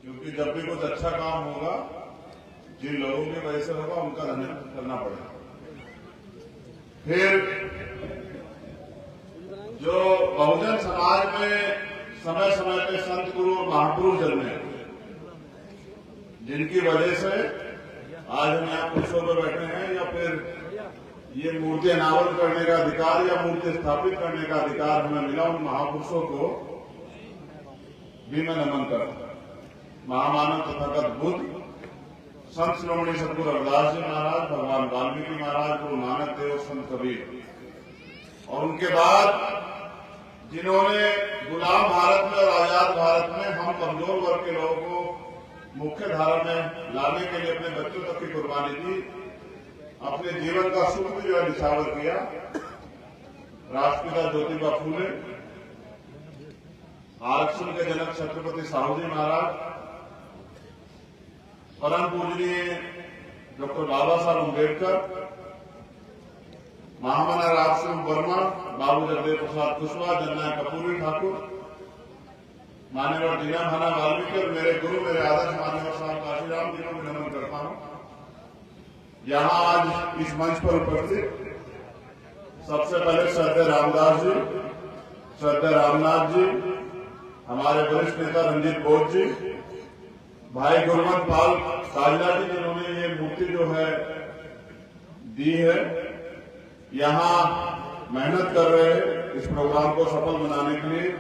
क्योंकि जब भी कुछ अच्छा काम होगा, जिन लोगों की वजह से होगा उनका धन्यवाद करना पड़ेगा। फिर जो बहुजन समाज में समय समय पे संत गुरु और महापुरुष जन्मे, जिनकी वजह से आज हम यहाँ कुर्सियों पर बैठे हैं, या फिर ये मूर्ति अनावरण करने का अधिकार या मूर्ति स्थापित करने का अधिकार हमें मिला, उन महापुरुषों को भी मैं नमन करता। महामानव तथागत बुद्ध, संत श्रोमणी सतगुरु रविदास जी महाराज, भगवान वाल्मीकि महाराज, गुरु नानक देव, संत कबीर, और उनके बाद जिन्होंने गुलाम भारत में और आजाद भारत में हम कमजोर वर्ग के लोगों को मुख्य धारा में लाने के लिए अपने बच्चों तक की कुर्बानी दी, अपने जीवन का सूत्र जो है निछावर किया। राष्ट्रपिता ज्योतिबा फूले, आरक्षण के जनक छत्रपति साहू जी महाराज, परम पूजनीय डॉक्टर बाबा साहब अम्बेडकर, महामना राजसिंह वर्मा, बाबू जगदेव प्रसाद कुशवाहा, जननायक कपूरी ठाकुर, मान्यवर दीना भाना वाल्मीकि और मेरे गुरु, मेरे आदर्श मान्यवर साहब काशीराम जी को मैं नमन करता हूं। यहाँ आज इस मंच पर उपस्थित सबसे पहले श्रद्धेय रामदास जी, श्रद्धेय रामनाथ जी, हमारे वरिष्ठ नेता रंजीत बोध जी, भाई गुरमत पाल काजला जी, जिन्होंने ये मूर्ति जो है दी है, यहाँ मेहनत कर रहे हैं इस प्रोग्राम को सफल बनाने के लिए।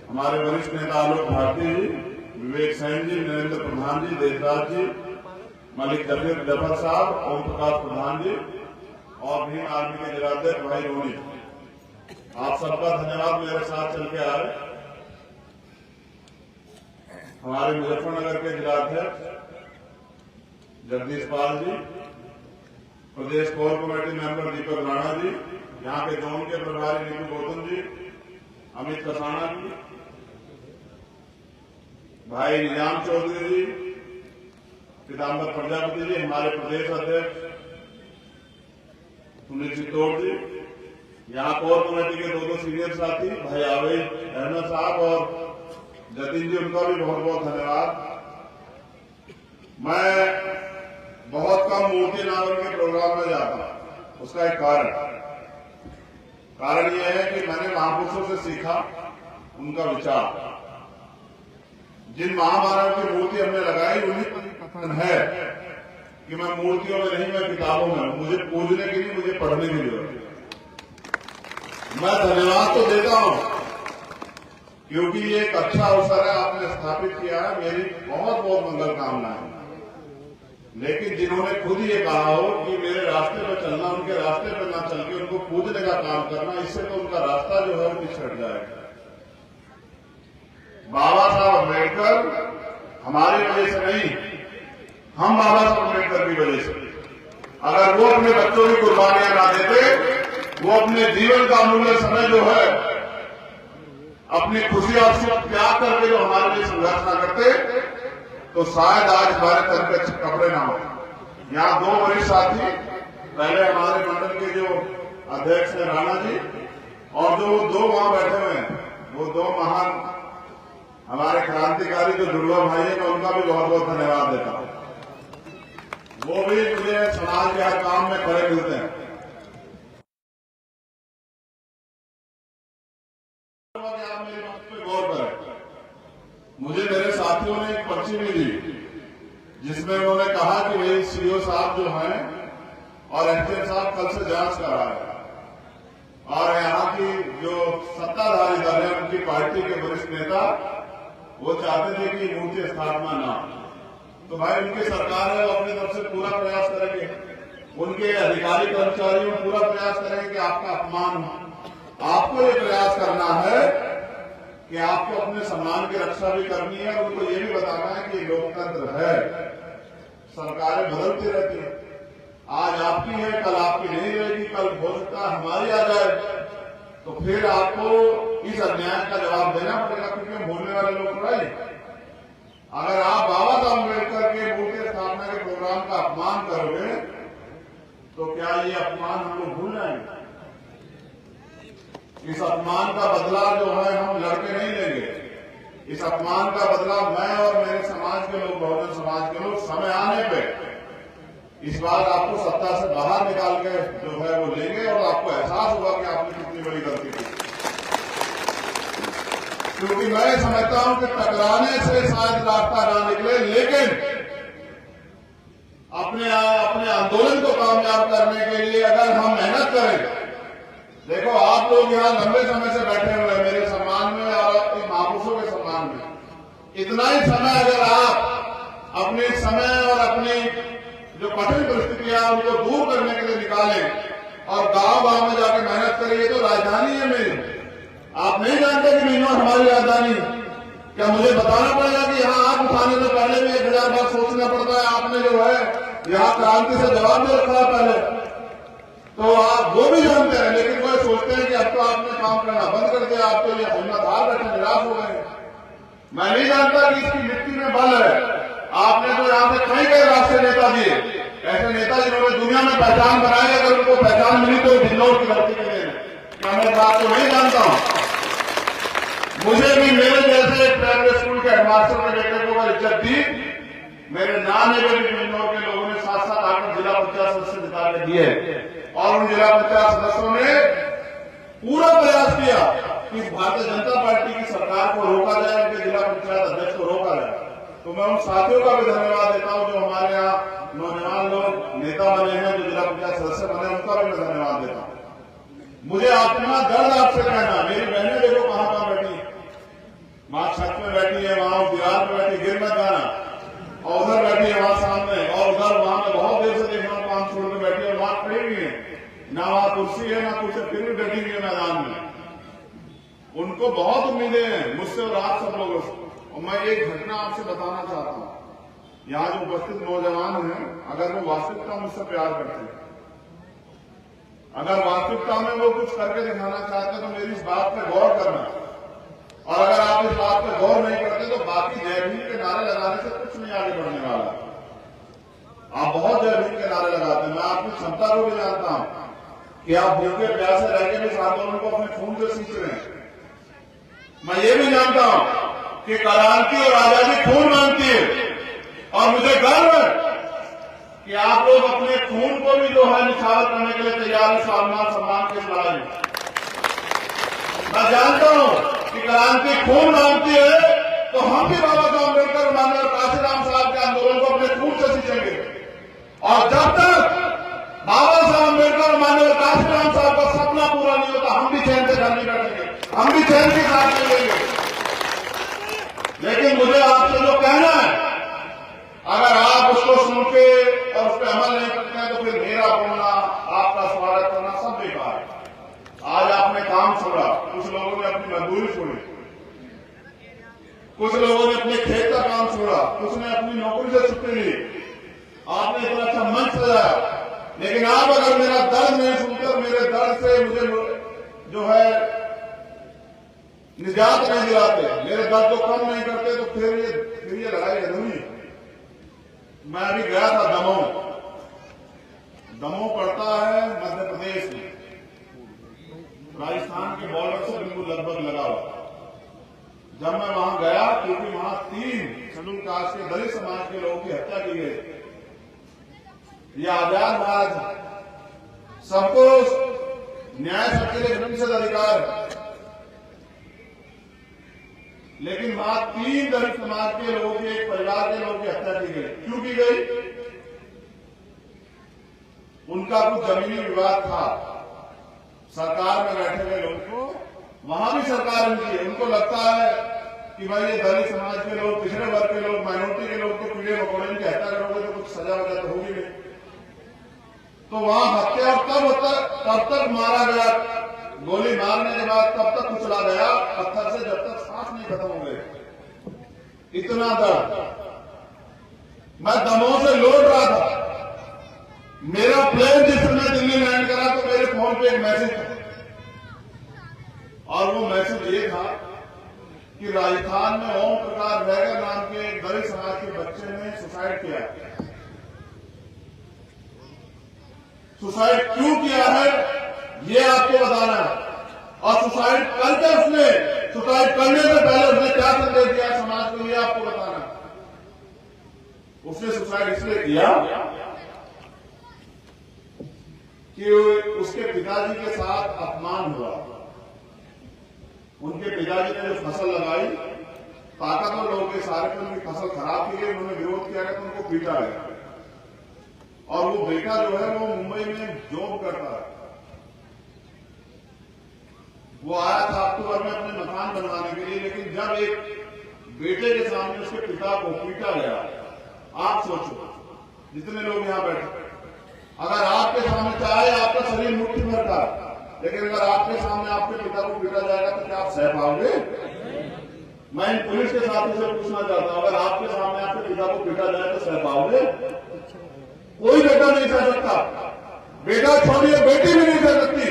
हमारे वरिष्ठ नेता आलोक भारती जी, विवेक सैन जी, नरेंद्र प्रधान जी, देशराज जी, मलिक जफर साहब, ओम प्रकाश प्रधान जी, और भीम आर्मी के जिलाध्यक्ष भाई रोनी, आप सबका धन्यवाद। मेरे साथ चल के आ रहे हमारे मुजफ्फरनगर के जिलाध्यक्ष जगदीश पाल जी, प्रदेश कोर कमेटी मेंबर दीपक राणा जी, यहाँ के जोन के प्रभारी नीतू गौतम जी, अमित कसाना जी, भाई निजाम चौधरी जी, पीताम्बर प्रजापति जी, हमारे प्रदेश अध्यक्ष सुनील चित्तौड़ जी, यहाँ कोर कमेटी के दो सीनियर साथी भाई आवेश अहमद साहब और जतिन जी, उनका भी बहुत बहुत धन्यवाद। मैं बहुत कम मूर्ति अनावरण के प्रोग्राम में जाता हूं, उसका एक कारण यह है कि मैंने महापुरुषों से सीखा उनका विचार। जिन महामानव की मूर्ति हमने लगाई, उन्हीं पर कथन है कि मैं मूर्तियों में नहीं, मैं किताबों में हूं। मुझे पूजने की नहीं, मुझे पढ़ने की जरूरत है। मैं धन्यवाद तो देता हूं क्योंकि ये एक अच्छा अवसर है, आपने स्थापित किया है, मेरी बहुत बहुत मंगल कामनाएं। लेकिन जिन्होंने खुद ये कहा हो कि मेरे रास्ते पर चलना, उनके रास्ते पर ना चल के उनको पूजने का काम करना, इससे तो उनका रास्ता जो है वो पिछड़ जाएगा। बाबा साहब अम्बेडकर हमारी वजह से नहीं, हम बाबा साहब अम्बेडकर की वजह से, अगर वो अपने बच्चों की कुर्बानियां ना देते, वो अपने जीवन का अमूल्य समय जो है अपनी खुशी और सुख त्याग करके जो हमारे लिए संघर्ष ना करते, तो शायद आज हमारे तन पे कपड़े ना हो। यहाँ दो वरिष्ठ साथी, पहले हमारे मंडल के जो अध्यक्ष है राणा जी, और जो दो वहां बैठे हुए हैं, वो दो महान हमारे क्रांतिकारी जो दुर्गा भाई है, मैं उनका भी बहुत बहुत धन्यवाद देता हूं। वो भी मुझे समाज के हर काम में खड़े मिलते हैं। आप मेरी बात पे गौर करें, मुझे मेरे साथियों ने एक पर्ची भी दी जिसमें उन्होंने कहा कि भाई सीओ साहब जो हैं और एसडीएम साहब कल से जांच कर रहा है, और यहाँ की जो सत्ताधारी दल है, उनकी पार्टी के वरिष्ठ नेता वो चाहते थे कि मूर्ति स्थापना ना। तो भाई उनकी सरकार है, वो अपनी तरफ से पूरा प्रयास करेंगे, उनके अधिकारी कर्मचारी पूरा प्रयास करेंगे कि आपका अपमान हो। आपको ये प्रयास करना है कि आपको अपने सम्मान की रक्षा भी करनी है, और उनको ये भी बताना है कि लोकतंत्र है, सरकारें बदलती रहती है, आज आपकी है, कल आपकी नहीं रहेगी, कल हो सकता है हमारी आ जाए, तो फिर आपको इस अन्याय का जवाब देना पड़ेगा, क्योंकि बोलने वाले लोग थोड़ा ही। अगर आप बाबा साहब अम्बेडकर के मूर्ति स्थापना के प्रोग्राम का अपमान करोगे, तो क्या ये अपमान हम लोग भूल जाएंगे? इस अपमान का बदला जो है हम लड़के नहीं लेंगे, इस अपमान का बदला मैं और मेरे समाज के लोग, बहुजन समाज के लोग, समय आने पे इस बार आपको सत्ता से बाहर निकाल के जो है वो लेंगे और आपको एहसास होगा कि आपने कितनी बड़ी गलती की। क्योंकि मैं समझता हूं कि टकराने से शायद रास्ता ना निकले, लेकिन अपने आंदोलन को कामयाब करने के लिए अगर हम मेहनत करें। देखो, आप लोग यहाँ लंबे समय से बैठे हुए हैं मेरे सम्मान में और महापुरुषों के सम्मान में। इतना ही समय अगर आप अपने समय और अपनी जो कठिन परिस्थितियां उनको दूर करने के लिए निकालें और गांव में जाकर मेहनत करिए, तो राजधानी है मेरी। आप नहीं जानते कि मीनोर हमारी राजधानी। क्या मुझे बताना पड़ेगा कि यहाँ आग उठाने से पहले भी 1000 बार सोचना पड़ता है? आपने जो है यहाँ क्रांति से जवाब दे रखा है पहले, तो आप वो भी जानते हैं, लेकिन वो सोचते हैं कि अब तो आपने काम करना बंद कर दिया, आप तो ये हिम्मतहार बैठे निराश हो गए। मैं नहीं जानता कि इसकी मिट्टी में बल है। आपने तो यहाँ से कई कई राष्ट्रीय नेता दिए, ऐसे नेता जिन्होंने दुनिया में पहचान बनाई। अगर उनको पहचान मिली तो ढिल्लोर की धरती के लिए। क्या मैं इस बात को नहीं जानता हूं? मुझे भी मेरे जैसे प्राइमरी स्कूल के हेडमास्टर के बेटे को अगर इज्जत दी, मेरे नाम बिजनौर के लोगों ने साथ साथ आकर जिला पंचायत सदस्य जिता के दिए और उन जिला पंचायत सदस्यों ने पूरा प्रयास किया कि भारतीय जनता पार्टी की सरकार को रोका जाए, उनके जिला पंचायत अध्यक्ष को रोका जाए। तो मैं उन साथियों का भी धन्यवाद देता हूं जो हमारे यहाँ नौजवान लोग नेता बने हैं, जो जिला पंचायत सदस्य बने, उनका भी मैं धन्यवाद देता हूं। मुझे अपना दर्द आपसे कहना, मेरी बहनें देखो कहां कहां बैठी, वहां छत में बैठी है, वहां दीवार में बैठी, गिर मत जाना, और उधर बैठी है वहां सामने, और उधर वहां में बहुत देर से देखना काम छोड़ के बैठी है, वहां खड़ी हुई है, ना वहां कुर्सी है ना कुछ, फिर भी बैठी हुई है मैदान में। उनको बहुत उम्मीदें हैं मुझसे और आप सब लोगों से। और मैं एक घटना आपसे बताना चाहता हूं। यहाँ जो उपस्थित नौजवान हैं, अगर वो वास्तविकता मुझसे प्यार करते हैं, अगर वास्तविकता में वो कुछ करके दिखाना चाहते हैं, तो मेरी इस बात पर गौर करना। और अगर आप इस बात पर गौर नहीं करते तो बाकी जय भीम के नारे लगाने से कुछ नहीं आगे बढ़ने वाला। आप बहुत जय भीम के नारे लगाते हैं, मैं आपकी क्षमता को भी जानता हूं कि आप भूखे प्यासे रह के भी इस आंदोलन को अपने खून से सींच रहे हैं। मैं ये भी जानता हूं कि क्रांति और आजादी खून मांगती है, और मुझे गर्व है कि आप लोग अपने खून को भी जो है निछावर करने के लिए तैयार है सम्मान के लड़ाई में। मैं जानता हूं कि क्रांति खून मांगती है, तो हम भी बाबा साहब अम्बेडकर माननीय काशीराम साहब के आंदोलन को अपने खून से सींचेंगे। और जब तक बाबा साहब अम्बेडकर माननीय काशीराम साहब का सपना पूरा नहीं होता, हम भी चैन से घर नहीं बैठेंगे, हम भी चैन के साथ नहीं लेंगे। लेकिन मुझे आपसे जो कहना है, अगर आप उसको सुन के और उस पर अमल नहीं करते हैं, तो फिर मेरा बोलना, आपका स्वागत करना सब बेकार है। आज आपने काम छोड़ा, कुछ लोगों ने अपनी मजदूरी छोड़ी, कुछ लोगों ने अपने खेत का काम छोड़ा, कुछ ने अपनी नौकरी से छुट्टी ली। आपने इतना अच्छा मंच सजाया, लेकिन आप अगर मेरा दर्द नहीं सुनकर, मेरे दर्द से मुझे जो है निजात नहीं दिलाते, मेरे दर्द को कम नहीं करते, तो फिर ये लड़ाई अधूरी। मैं अभी गया था दमोह पड़ता है मध्य प्रदेश में, राजस्थान के बॉर्डर से बिल्कुल लगभग लगा हुआ। जब मैं वहां गया, क्योंकि वहां 3 शेड्यूल कास्ट के दलित समाज के लोगों की हत्या की गई। ये आजाद भारत है, सबको न्याय सबके लिए जन्मसिद्ध अधिकार है, लेकिन वहां 3 दलित समाज के लोगों के, एक परिवार के लोगों की हत्या की गई। क्यों की गई? उनका कुछ जमीनी विवाद था। सरकार में बैठे हुए लोगों को, वहां भी सरकार उनकी है, उनको लगता है कि भाई ये दलित समाज के लोग, पिछड़े वर्ग के लोग, माइनॉरिटी के लोग तो कीड़े मकोड़े की हत्या करोगे तो कुछ सजा वजह तो होगी नहीं। तो वहां हत्या तब तक मारा गया, गोली मारने के बाद तब तक कुचला गया पत्थर से, जब तक सांस नहीं खत्म हो गए। इतना दर्द। मैं दमोह से लौट रहा था, मेरा प्लेन जिस समय दिल्ली लैंड करा तो मेरे फोन पे एक मैसेज था, और वो मैसेज ये था कि राजस्थान में ओम प्रकाश बैगर नाम के एक दलित समाज के बच्चे ने सुसाइड किया। सुसाइड क्यों किया है ये आपको बताना है, और सुसाइड करके उसने सुसाइड करने से पहले उसने क्या संदेश दिया समाज को, ये आपको बताना। उसने सुसाइड इसलिए किया कि उसके पिताजी के साथ अपमान हुआ। उनके पिताजी ने जो फसल लगाई, ताकतवर लोगों के सारे पे उनकी फसल खराब की गई, उन्होंने विरोध किया गया तो उनको पीटा गया। और वो बेटा जो है वो मुंबई में जॉब करता है। वो आया था अक्टूबर में अपने मकान बनवाने के लिए, लेकिन जब एक बेटे के सामने उसके पिता को पीटा गया, आप सोचो जितने लोग यहां बैठे, अगर आपके सामने चाहे आपका शरीर मुट्ठी भर का, लेकिन अगर आपके सामने आपके पिता को पीटा जाएगा तो क्या आप सह पाओगे? मैं इन पुलिस के साथी से पूछना चाहता हूं, अगर आपके सामने आपके पिता को पीटा जाए तो सह पाओगे? कोई बेटा नहीं सह सकता। बेटा छोड़िए, बेटी भी नहीं सह सकती।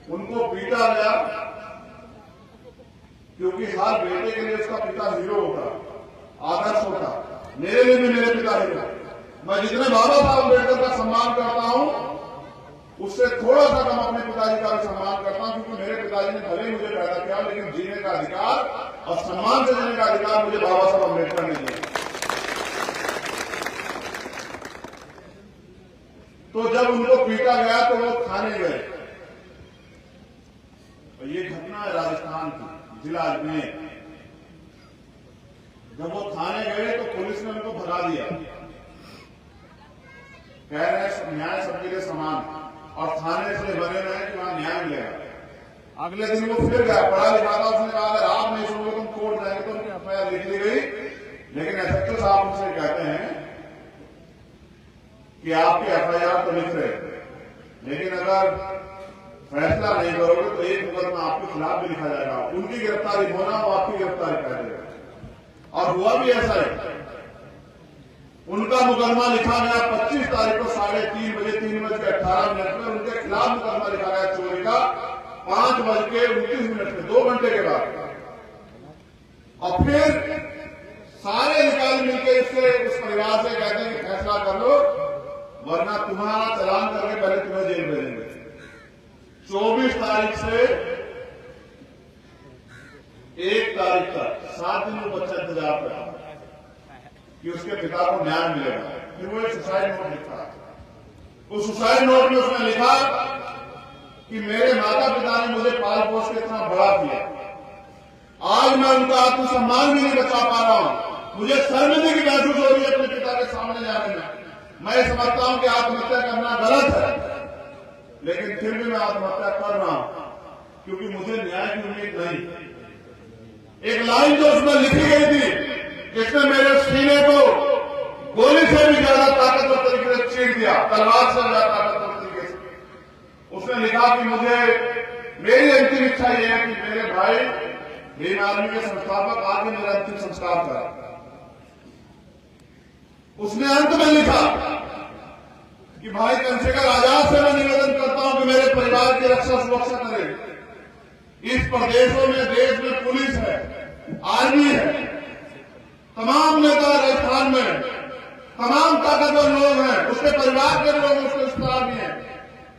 उनको पीटा गया क्योंकि हर बेटे के लिए उसका पिता हीरो होता, आदर्श होता। मेरे लिए भी मेरे पिता हीरो। मैं जितने बाबा साहब अम्बेडकर का सम्मान करता हूं, उससे थोड़ा सा कम अपने पिताजी का भी सम्मान करता हूं, क्योंकि मेरे पिताजी ने भले ही मुझे पैदा किया, लेकिन जीने का अधिकार और सम्मान से जीने का अधिकार मुझे बाबा साहब अम्बेडकर ने दिया। तो जब उनको पीटा गया तो वो थाने गए। तो ये घटना है राजस्थान की, जिला अजमेर। जब वो थाने गए तो पुलिस ने उनको भगा दिया। कह रहे हैं न्याय सबके लिए समान, और थाने से बने रहे कि वहां न्याय मिलेगा। अगले दिन वो फिर गया, पढ़ा लिखा था, उसने कहा अगर आप नहीं सुनोगे तुम कोर्ट जाएंगे, तो उनकी एफआईआर लिख ली गई। लेकिन एसएचओ साहब उनसे कहते हैं कि आपकी एफआईआर तो लिख रहे, लेकिन अगर फैसला नहीं करोगे तो एक मुकदमा आपके खिलाफ भी लिखा जाएगा। उनकी गिरफ्तारी होना वो आपकी गिरफ्तारी कर देगा। और हुआ भी ऐसा है। उनका मुकदमा लिखा गया 25 तारीख को 3:30 बजे 3:18 में उनके खिलाफ मुकदमा लिखा गया चोरी का 5:29 में, 2 घंटे के बाद। और फिर सारे अधिकारी मिलकर इससे उस परिवार से कहते हैं कि फैसला कर लो, वरना तुम्हारा चालान करके पहले तुम्हें जेल भेजेंगे। 24 तारीख से 1 तारीख तक 7 दिन में बच्चा इंतजार कर कि उसके पिता को न्याय मिलेगा। फिर वो एक सुसाइड नोट लिखा। उस सुसाइड नोट में उसने लिखा कि मेरे माता पिता ने मुझे पाल पोस के इतना बड़ा किया, आज मैं उनका आत्मसम्मान भी नहीं बचा पा रहा हूं। मुझे शर्मिंदगी महसूस हो रही है अपने पिता के सामने जाने में। मैं समझता हूं कि आत्महत्या करना गलत है, लेकिन फिर भी मैं आत्महत्या कर रहा हूं क्योंकि मुझे न्याय की उम्मीद नहीं। एक लाइन जो उसमें लिखी गई थी, जिसने मेरे सीने को गोली से भी ज्यादा ताकतवर तरीके से चीर दिया, तलवार से ज्यादा ताकतवर तरीके से। उसने लिखा कि मेरी अंतिम इच्छा यह है कि मेरे भाई भीम आर्मी के संस्थापक आके मेरा अंतिम संस्कार करा। उसने अंत में लिखा कि भाई चंद्रशेखर आजाद से मैं निवेदन करता हूं कि मेरे परिवार की रक्षा सुरक्षा करें। इस प्रदेशों में, देश में पुलिस है, आर्मी है, तमाम नेता राजस्थान में, तमाम ताकतवर लोग हैं, उसके परिवार के लोग उसके रिश्तेदार भी हैं,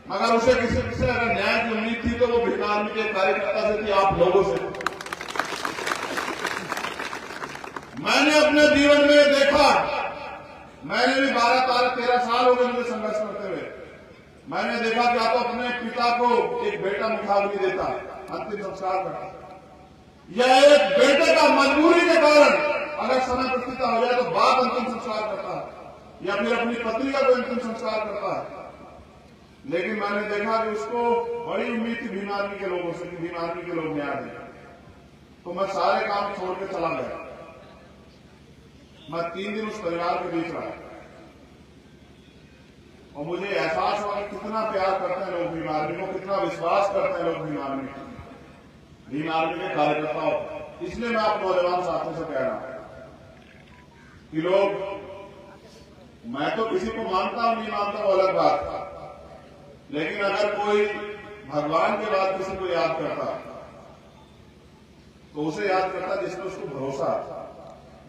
मगर उसे किसी से अगर न्याय की उम्मीद थी तो वो भीम आर्मी के कार्यकर्ता से थी, आप लोगों से। मैंने अपने जीवन में देखा, मैंने भी 12-13 साल हो गए मुझे संघर्ष करते हुए। मैंने देखा क्या तो अपने पिता को एक बेटा मुखाग्नि देता, अंतिम संस्कार करता, या एक बेटे का मजबूरी के कारण अगर समय प्रतिष्ठा हो जाए तो बाप अंतिम संस्कार करता है, या फिर अपनी पत्नी का कोई अंतिम संस्कार करता है। लेकिन मैंने देखा कि उसको बड़ी उम्मीद थी भीम आर्मी के लोगों से कि भीम आर्मी के लोग न्याय दें, तो मैं सारे काम छोड़ के चला गया। मैं 3 दिन उस परिवार के बीच रहा और मुझे एहसास हुआ कि कितना प्यार करते हैं लोग भीम आर्मी को, कितना विश्वास करते हैं लोग भीम आर्मी के कार्यकर्ताओं। इसलिए मैं आप नौजवान साथियों से कह रहा हूं कि लोग, मैं तो किसी को मानता हूं नहीं मानता वो अलग बात, लेकिन अगर कोई भगवान के बाद किसी को याद करता तो उसे याद करता जिसमें उसको भरोसा।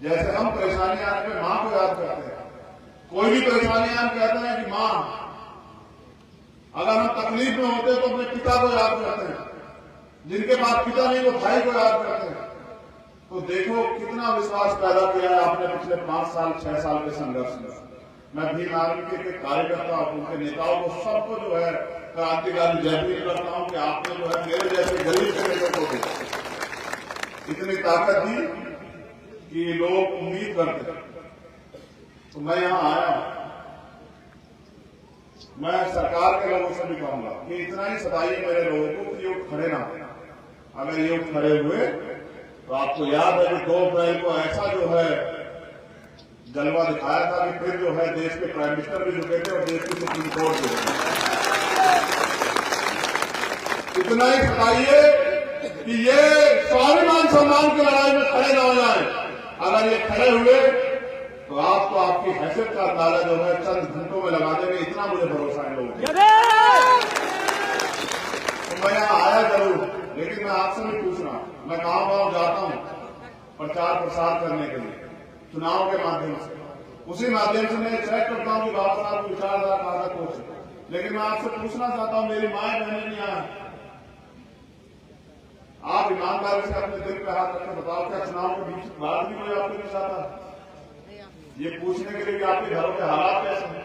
जैसे हम परेशानी आने पे मां को याद करते हैं, कोई भी परेशानी हम कहते हैं कि मां, अगर हम तकलीफ में होते तो अपने पिता को याद करते हैं, जिनके पास पिता नहीं वो भाई को याद करते हैं। तो देखो कितना विश्वास पैदा किया है आपने पिछले 5 साल 6 साल के संघर्ष में। मैं भीम आर्मी के कार्यकर्ता उनके नेताओं को सबको जो है क्रांतिकारी जय भी करता हूं कि आपने जो है मेरे जैसे गरीब से लोगों को इतनी ताकत दी कि लोग उम्मीद करते। तो मैं यहां आया, मैं सरकार के लोगों से भी कहूंगा कि इतना ही सताइए मेरे लोगों को कि ये खड़े ना हो। अगर ये खड़े हुए तो आपको याद है कि 2 अप्रैल को ऐसा जो है जलवा दिखाया था कि फिर जो है देश के प्राइम मिनिस्टर भी रुके थे और देश की सुप्रीम कोर्ट भी। इतना ही सताइए कि ये स्वाभिमान सम्मान की लड़ाई में खड़े न हो जाए। अगर ये खड़े हुए तो आपको आपकी हैसियत का अंदाजा जो है चंद घंटों में लगा देंगे, इतना मुझे भरोसा है लोगों को। तो मैं यहाँ आया जरूर, लेकिन मैं आपसे भी पूछ रहा हूं, मैं गांव जाता हूं प्रचार प्रसार करने के लिए चुनाव के माध्यम से, उसी माध्यम से मैं चेक करता हूं कि बाबा साहब विचारधारा कहां तक पहुंचे। लेकिन मैं आपसे पूछना चाहता हूं, मेरी माए बहनें भी यहाँ हैं, आप ईमानदारी से अपने दिल पे हाथ रखकर बताओ क्या चुनाव के बीच बाद भी कोई आपके बीच आता है ये पूछने के लिए कि आपके घरों के हालात कैसे हैं,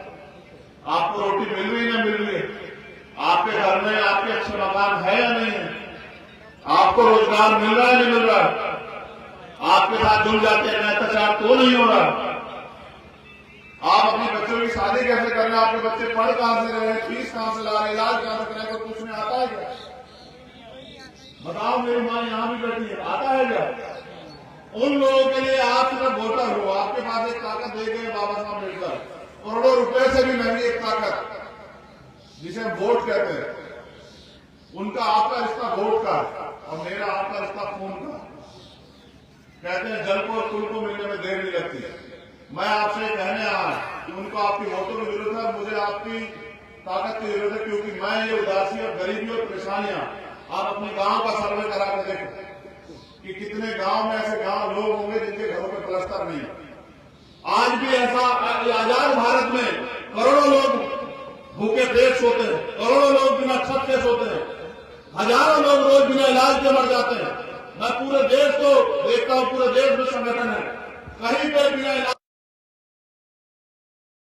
आपको रोटी मिल रही है मिल रही है, आपके घर में आपके अच्छे मकान है या नहीं है, आपको रोजगार मिल रहा है नहीं मिल रहा है, आपके साथ जुड़ जाते हैं अत्याचार तो नहीं हो रहा, आप अपने बच्चों की शादी कैसे कर रहे हैं, आपके बच्चे पढ़ कहां से रहे हैं, फीस कहां से ला रहे हैं, इलाज कहां से करें, तो पूछने आता है क्या? बताओ, मेरी मां यहां भी बैठी है, आता है क्या? उन लोगों के लिए आप सिर्फ वोटर हो, आपके पास एक ताकत दे गए बाबा साहब अम्बेडकर, करोड़ों रुपए से भी महंगी एक ताकत जिसे हम वोट कहते हैं। उनका आपका रिश्ता वोट का और मेरा आपका रिश्ता खून का। कहते हैं जल को और तुल को मिलने में देर नहीं लगती। मैं आपसे कहने आया कि उनको आपकी वोटों की जरूरत है, मुझे आपकी ताकत की जरूरत है, क्योंकि मैं ये उदासी और गरीबी और परेशानियां आप अपने गांव का सर्वे करा कर देखो कि कितने गांव में ऐसे गांव लोग होंगे जिनके घरों में प्लस्तर नहीं है। आज भी ऐसा आजाद भारत में करोड़ों लोग भूखे पेट सोते हैं, करोड़ों लोग बिना छत के सोते हैं, हजारों लोग रोज बिना इलाज के मर जाते हैं। मैं पूरे देश को देखता हूं, पूरे देश में संगठन है, कहीं पे बिना इलाज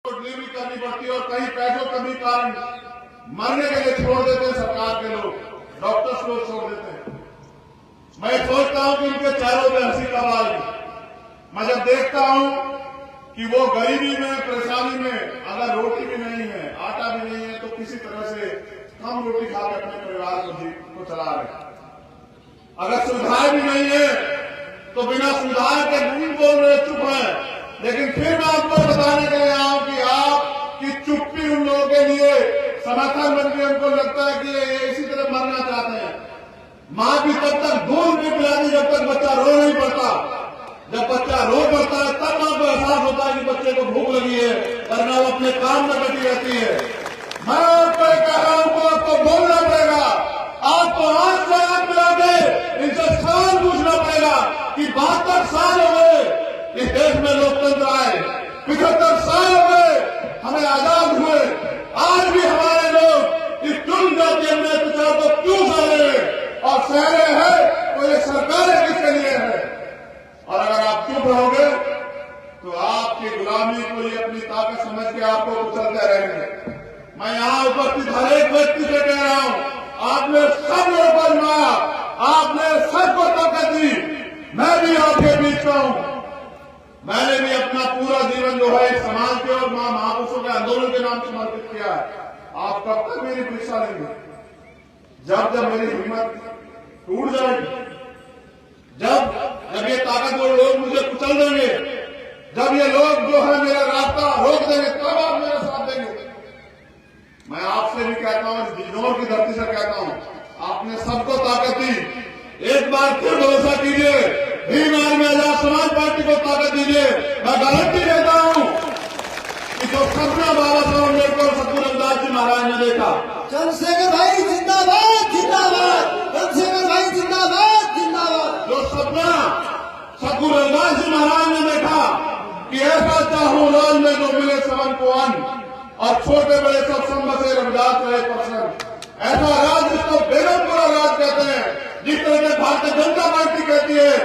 डिलीवरी करनी पड़ती है और कहीं पैसों कमी कारण मरने के लिए छोड़ देते हैं सरकार के लोग, डॉक्टर्स को छोड़ देते हैं। मैं सोचता हूं कि उनके चेहरों पे हंसी कब आएगी। मैं जब देखता हूं कि वो गरीबी में परेशानी में अगर रोटी भी नहीं है, आटा भी नहीं है, तो किसी तरह से कम रोटी खाकर अपने परिवार को चला रहे। अगर सुविधाएं भी नहीं है तो बिना सुविधाएं के नहीं बोल रहे, चुप है। लेकिन फिर मैं आपको बताने के लिए आऊं कि आपकी चुप्पी उन लोगों के लिए समर्थन बन के उनको लगता है कि ये इसी तरह मरना चाहते हैं। मां भी तब तक दूध नहीं पिलाती जब तक बच्चा रो नहीं पड़ता। जब बच्चा रो पड़ता है तब मां को एहसास होता है कि बच्चे को भूख लगी है, वरना वो अपने काम में लगी रहती है। मैं आपको कह रहा हूं कि आपको बोलना पड़ेगा, आपको आज से आप मिलाके इनसे सवाल पूछना पड़ेगा कि 72 साल हो गए इस देश में लोकतंत्र आए, 75 साल हो गए हमें आजाद हुए, आज भी हमारे लोग इस जुल्म जाति अत्याचार को क्यों सह रहे हैं और सह रहे हैं तो ये सरकारें किसके लिए है। और अगर आप चुप रहोगे तो आपकी गुलामी को ये अपनी ताकत समझ के आपको कुचलते रहेंगे। मैं यहाँ उपस्थित हर एक व्यक्ति से कह रहा हूँ, आपने सब लोगों को आजमाया, आपने सबको ताकत दी, मैं भी आपके बीच में हूं। मैंने भी अपना पूरा जीवन जो है समाज के और महापुरुषों के आंदोलन के नाम समर्पित किया है। आप कब तक मेरी परीक्षा लेंगे? जब मेरी हिम्मत टूट जाएगी, जब ये ताकतवर लोग मुझे कुचल देंगे, जब ये लोग जो है मेरा रास्ता रोक देंगे, तब आप मेरा साथ देंगे। मैं आपसे भी कहता हूं, बिजनौर की धरती से कहता हूं, आपने सबको ताकत दी, एक बार फिर भरोसा कीजिए, भीम आर्मी आजाद समाज पार्टी को ताकत दीजिए। मैं गारंटी देता हूं कि जो सपना बाबा साहब अम्बेडकर और सतगुरु रविदास जी महाराज ने देखा, चंद्रशेखर भाई जिंदाबाद जिंदाबाद, चंद्रशेखर भाई जिंदाबाद जिंदाबाद। जो सपना सतगुरु रविदास जी महाराज ने देखा कि ऐसा चाहूं राज में जो मिले सबन को अन्न और छोटे बड़े सब संबसे रविदास रहे प्रसन्न, ऐसा राज जिसको बेगमपुरा राज कहते हैं, जिस तरह से भारतीय जनता पार्टी कहती है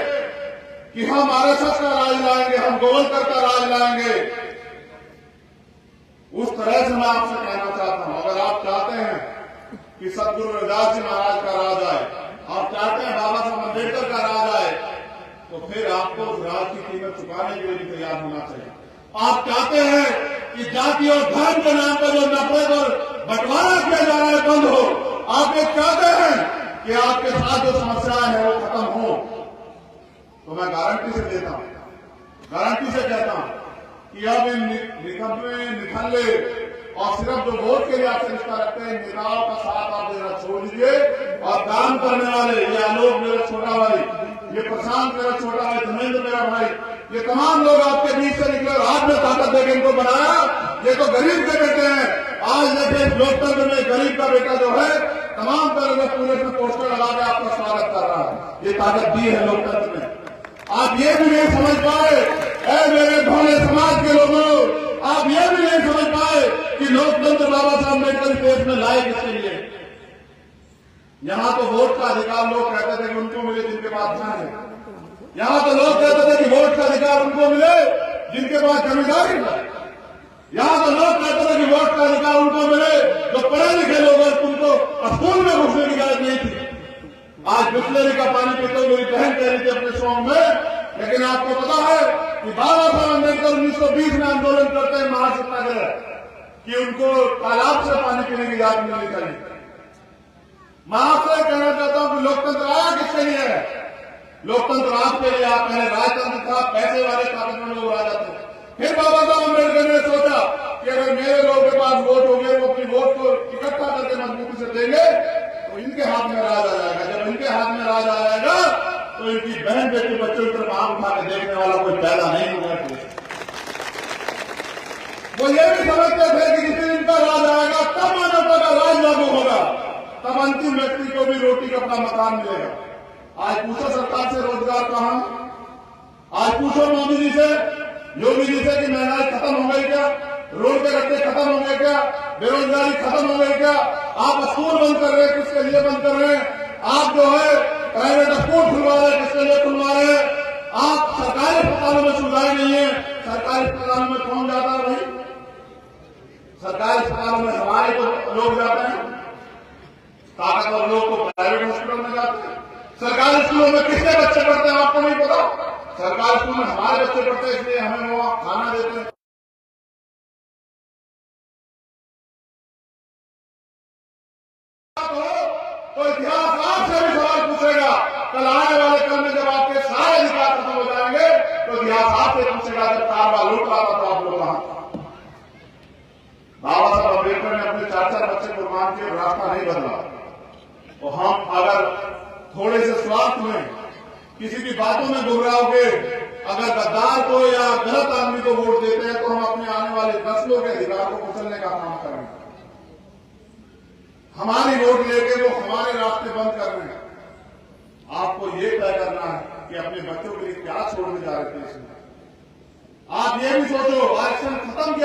कि हम आरएसएस का राज लाएंगे, हम गोवलकर का राज लाएंगे, उस तरह से मैं आपसे कहना चाहता हूं, अगर आप चाहते हैं कि सदगुरु रविदास जी महाराज का राज आए, आप चाहते हैं बाबा साहब अम्बेडकर का राज आए, तो फिर आपको उस राज की कीमत चुकाने के लिए भी तैयार होना चाहिए। आप चाहते हैं कि जाति और धर्म के नाम पर जो नफरत और बंटवारा किया जा रहा है बंद हो, आप ये चाहते हैं कि आपके साथ जो समस्याएं हैं वो खत्म हो, तो मैं गारंटी से देता हूं, गारंटी से कहता हूं कि अब इन निखल्ले और सिर्फ जो वोट के लिए आपसे रिश्ता रखते हैं नेताओं का साथ आप देना छोड़ दीजिए और काम करने वाले, ये आलोक मेरा छोटा भाई, ये प्रशांत मेरा छोटा भाई, धर्मेंद्र मेरा भाई, ये तमाम लोग आपके बीच से निकले और आपने ताकत देकर इनको बनाया। ये तो गरीब के बेटे हैं। आज देखिए लोकतंत्र में गरीब का बेटा जो है तमाम तरह से पूरे में पोस्टर लगा के आपका स्वागत कर रहा है। ये ताकत दी है लोकतंत्र में। आप ये भी नहीं समझ पाए, ऐ मेरे भोले समाज के लोगों, आप ये भी नहीं समझ पाए कि लोकतंत्र बाबा साहब अम्बेडकर देश में लाए किसके लिए। यहां तो वोट का अधिकार लोग कहते थे कि उनको मिले जिनके पास धन है। यहां तो लोग कहते थे कि वोट का अधिकार उनको मिले जिनके पास जमींदारी है। यहां तो लोग कहते थे कि वोट का अधिकार उनको मिले जो पढ़े लिखे लोग हैं, उनको स्कूल में घुसने की इजाजत नहीं थी। आज बिस्लेरी का पानी पीते हुए मेरी बहन कह रही थी अपने सॉन्ग में, लेकिन आपको पता है कि बाबा साहब अम्बेडकर 1920 में आंदोलन करते हैं महासत्याग्रह कि उनको तालाब से पानी पीने की इजाजत मिलनी चाहिए। मैं आपसे कहना चाहता हूं कि लोकतंत्र आया किसके लिए है? लोकतंत्र आपके लिए। आप पहले राजतंत्र था, पैसे वाले ताकतवर लोग राजा थे। फिर बाबा साहब अम्बेडकर ने सोचा कि अगर मेरे लोगों के पास वोट हो गए, वो अपनी वोट को इकट्ठा करके मजबूती से देंगे तो इनके हाथ में राज आ जाएगा। जब इनके हाथ में राज आ जाएगा तो इनकी बहन बेटी बच्चों की तरफ आंख उठा के देखने वाला कोई पैदा नहीं होगा। वो ये भी समझते थे कि जिस दिन इनका राज आएगा तब मानवता का राज लागू होगा, तब अंतिम व्यक्ति को भी रोटी का अपना मकान मिलेगा। आज पूछो सरकार से रोजगार कहां? आज पूछो मोदी जी से, योगी जी से कि महंगाई खत्म हो गई क्या? रोड के रस्ते खत्म हो गए क्या? बेरोजगारी खत्म हो गई क्या? आप स्कूल बंद कर रहे हैं, किसके लिए बंद कर रहे हैं? आप जो है प्राइवेट स्कूल खुलवा रहे हैं, किसके लिए खुलवा रहे हैं? आप सरकारी अस्पतालों में सुविधाएं नहीं है। सरकारी अस्पतालों में कौन जाता है भाई? सरकारी अस्पतालों में हमारे तो लोग जाते हैं, ताकतवर लोग को प्राइवेट हॉस्पिटल में जाते हैं। सरकारी स्कूलों में कितने बच्चे पढ़ते हैं आपको नहीं पता? सरकारी स्कूल में हमारे बच्चे पढ़ते हैं, इसलिए हमें वो खाना देते हैं। तो इतिहास आपसे भी सवाल पूछेगा। कल आने वाले कल में जब आपके सारे अधिकार खत्म हो जाएंगे तो इतिहास आपसे पूछेगा जब कारवा लूट रहा था तो आप लोग वहां। बाबा साहब अम्बेडकर ने अपने 4-4 बच्चे कुर्बान किए, रास्ता नहीं बदला। तो हम अगर थोड़े से स्वार्थ में किसी की बातों में गुमराह होगे, अगर गद्दार को या गलत आदमी को वोट देते हैं तो हम अपने आने वाले नस्लों के अधिकार को कुचलने का काम करेंगे। हमारी वोट लेके वो हमारे रास्ते बंद कर रहे हैं। आपको ये तय करना है कि अपने बच्चों के लिए क्या छोड़ने जा रहे थे इसमें। आप ये भी सोचो, आरक्षण खत्म किया